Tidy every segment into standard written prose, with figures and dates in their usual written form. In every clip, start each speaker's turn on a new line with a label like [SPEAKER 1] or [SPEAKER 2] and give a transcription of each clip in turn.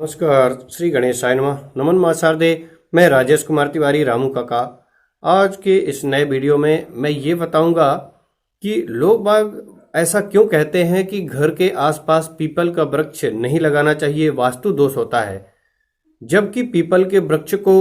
[SPEAKER 1] नमस्कार, श्री गणेशाय नमः। नमन मां शारदे। मैं राजेश कुमार तिवारी, रामू काका। आज के इस नए वीडियो में मैं ये बताऊंगा कि लोग बाग ऐसा क्यों कहते हैं कि घर के आसपास पीपल का वृक्ष नहीं लगाना चाहिए, वास्तु दोष होता है। जबकि पीपल के वृक्ष को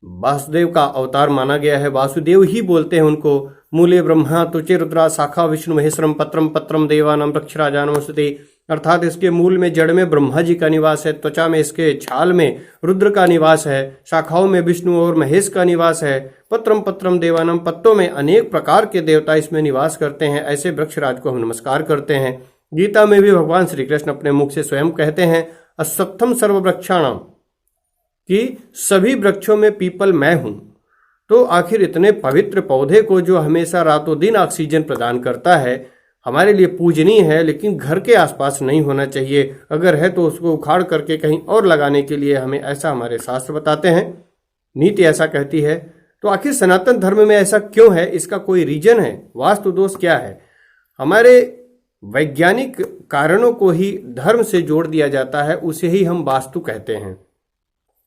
[SPEAKER 1] वासुदेव का अवतार माना गया है, वासुदेव ही बोलते हैं उनको। मूले ब्रह्मा तुचे रुद्रा शाखा विष्णु महेश्वरम पत्रम पत्रम देवानाम वृक्षराजानमस्तुते। अर्थात इसके मूल में, जड़ में ब्रह्मा जी का निवास है, त्वचा में, इसके छाल में रुद्र का निवास है, शाखाओं में विष्णु और महेश का निवास है, पत्रम पत्रम देवानम, पत्तों में अनेक प्रकार के देवता इसमें निवास करते हैं। ऐसे वृक्षराज को हम नमस्कार करते हैं। गीता में भी भगवान श्री कृष्ण अपने मुख से स्वयं कहते हैं, अश्वत्थम सर्ववृक्षाणाम, कि सभी वृक्षों में पीपल मैं हूं। तो आखिर इतने पवित्र पौधे को, जो हमेशा रातों दिन ऑक्सीजन प्रदान करता है, हमारे लिए पूजनीय है, लेकिन घर के आसपास नहीं होना चाहिए। अगर है तो उसको उखाड़ करके कहीं और लगाने के लिए हमें, ऐसा हमारे शास्त्र बताते हैं, नीति ऐसा कहती है। तो आखिर सनातन धर्म में ऐसा क्यों है? इसका कोई रीजन है? वास्तु दोष क्या है? हमारे वैज्ञानिक कारणों को ही धर्म से जोड़ दिया जाता है, उसे ही हम वास्तु कहते हैं।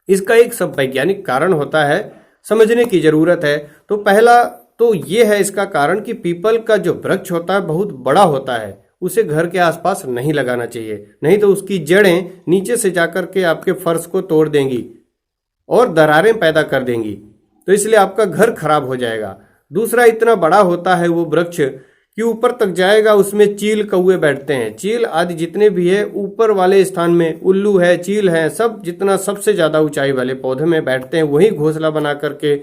[SPEAKER 1] इसका एक सब वैज्ञानिक कारण होता है, समझने की जरूरत है। तो पहला तो ये है इसका कारण कि पीपल का जो वृक्ष होता है बहुत बड़ा होता है, उसे घर के आसपास नहीं लगाना चाहिए। नहीं तो उसकी जड़ें नीचे से जाकर के आपके फर्श को तोड़ देंगी और दरारें पैदा कर देंगी, तो इसलिए आपका घर खराब हो जाएगा। दूसरा, इतना बड़ा होता है वो वृक्ष कि ऊपर तक जाएगा, उसमें चील कौए बैठते हैं। चील आदि जितने भी है ऊपर वाले स्थान में, उल्लू है, चील है, सब जितना सबसे ज्यादा ऊंचाई वाले पौधे में बैठते हैं, वही घोंसला बना करके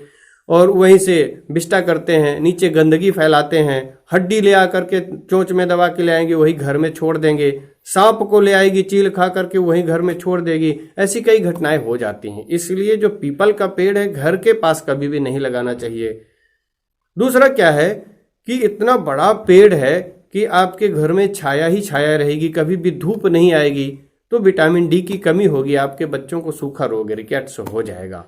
[SPEAKER 1] और वहीं से विष्टा करते हैं, नीचे गंदगी फैलाते हैं। हड्डी ले आकर के चोंच में दबा के ले आएंगे, वही घर में छोड़ देंगे। सांप को ले आएगी चील, खा करके वही घर में छोड़ देगी। ऐसी कई घटनाएं हो जाती हैं। इसलिए जो पीपल का पेड़ है, घर के पास कभी भी नहीं लगाना चाहिए। दूसरा क्या है कि इतना बड़ा पेड़ है कि आपके घर में छाया ही छाया रहेगी, कभी भी धूप नहीं आएगी, तो विटामिन डी की कमी होगी, आपके बच्चों को सूखा रोग, रिकेट्स हो जाएगा,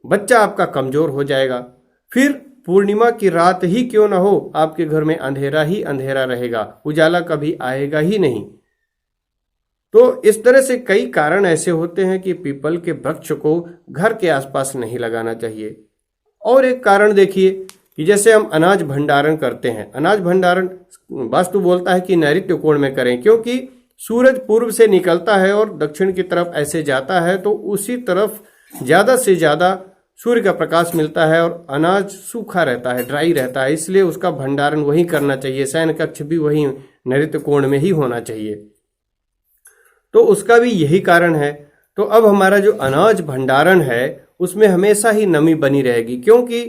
[SPEAKER 1] बच्चा आपका कमजोर हो जाएगा। फिर पूर्णिमा की रात ही क्यों ना हो, आपके घर में अंधेरा ही अंधेरा रहेगा, उजाला कभी आएगा ही नहीं। तो इस तरह से कई कारण ऐसे होते हैं कि पीपल के वृक्ष को घर के आसपास नहीं लगाना चाहिए। और एक कारण देखिए कि जैसे हम अनाज भंडारण करते हैं, अनाज भंडारण वास्तु बोलता है कि नैऋत्य कोण में करें, क्योंकि सूरज पूर्व से निकलता है और दक्षिण की तरफ ऐसे जाता है, तो उसी तरफ ज्यादा से ज्यादा सूर्य का प्रकाश मिलता है और अनाज सूखा रहता है, ड्राई रहता है, इसलिए उसका भंडारण वही करना चाहिए। शयन कक्ष भी वही नैऋत्य कोण में ही होना चाहिए। तो उसका भी यही कारण है। तो अब हमारा जो अनाज भंडारण है उसमें हमेशा ही नमी बनी रहेगी, क्योंकि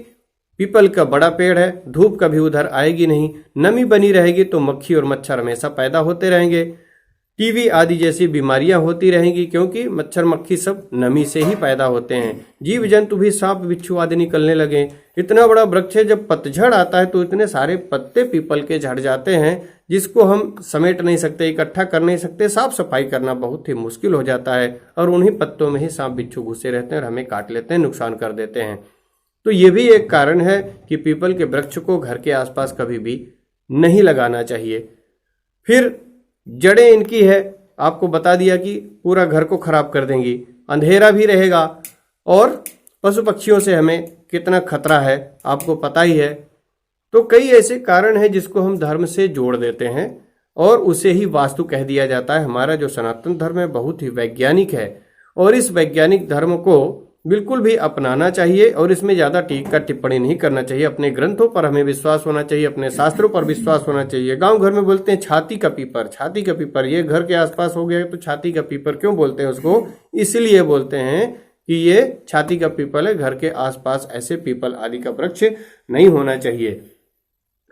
[SPEAKER 1] पीपल का बड़ा पेड़ है, धूप कभी उधर आएगी नहीं, नमी बनी रहेगी, तो मक्खी और मच्छर हमेशा पैदा होते रहेंगे। टीबी आदि जैसी बीमारियां होती रहेंगी, क्योंकि मच्छर मक्खी सब नमी से ही पैदा होते हैं। जीव जंतु भी, सांप बिच्छू आदि निकलने लगे। इतना बड़ा वृक्ष है, जब पतझड़ आता है तो इतने सारे पत्ते पीपल के झड़ जाते हैं, जिसको हम समेट नहीं सकते, इकट्ठा कर नहीं सकते, साफ सफाई करना बहुत ही मुश्किल हो जाता है। और उन्हीं पत्तों में ही सांप बिच्छू घुसे रहते हैं और हमें काट लेते हैं, नुकसान कर देते हैं। तो ये भी एक कारण है कि पीपल के वृक्ष को घर के आसपास कभी भी नहीं लगाना चाहिए। फिर जड़ें इनकी है, आपको बता दिया कि पूरा घर को खराब कर देंगी, अंधेरा भी रहेगा, और पशु पक्षियों से हमें कितना खतरा है आपको पता ही है। तो कई ऐसे कारण हैं जिसको हम धर्म से जोड़ देते हैं और उसे ही वास्तु कह दिया जाता है। हमारा जो सनातन धर्म है बहुत ही वैज्ञानिक है, और इस वैज्ञानिक धर्म को बिल्कुल भी अपनाना चाहिए और इसमें ज्यादा टीका टिप्पणी नहीं करना चाहिए। अपने ग्रंथों पर हमें विश्वास होना चाहिए, अपने शास्त्रों पर विश्वास होना चाहिए। गांव घर में बोलते हैं छाती का पीपर, छाती का पीपर, ये घर के आसपास हो गया तो छाती का पीपर क्यों बोलते हैं उसको? इसलिए बोलते हैं कि ये छाती का पीपल है, घर के आसपास ऐसे पीपल आदि का वृक्ष नहीं होना चाहिए,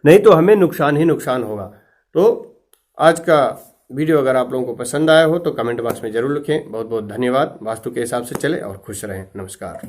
[SPEAKER 1] नहीं तो हमें नुकसान ही नुकसान होगा। तो आज का वीडियो अगर आप लोगों को पसंद आया हो तो कमेंट बॉक्स में जरूर लिखें। बहुत बहुत धन्यवाद। वास्तु के हिसाब से चले और खुश रहें। नमस्कार।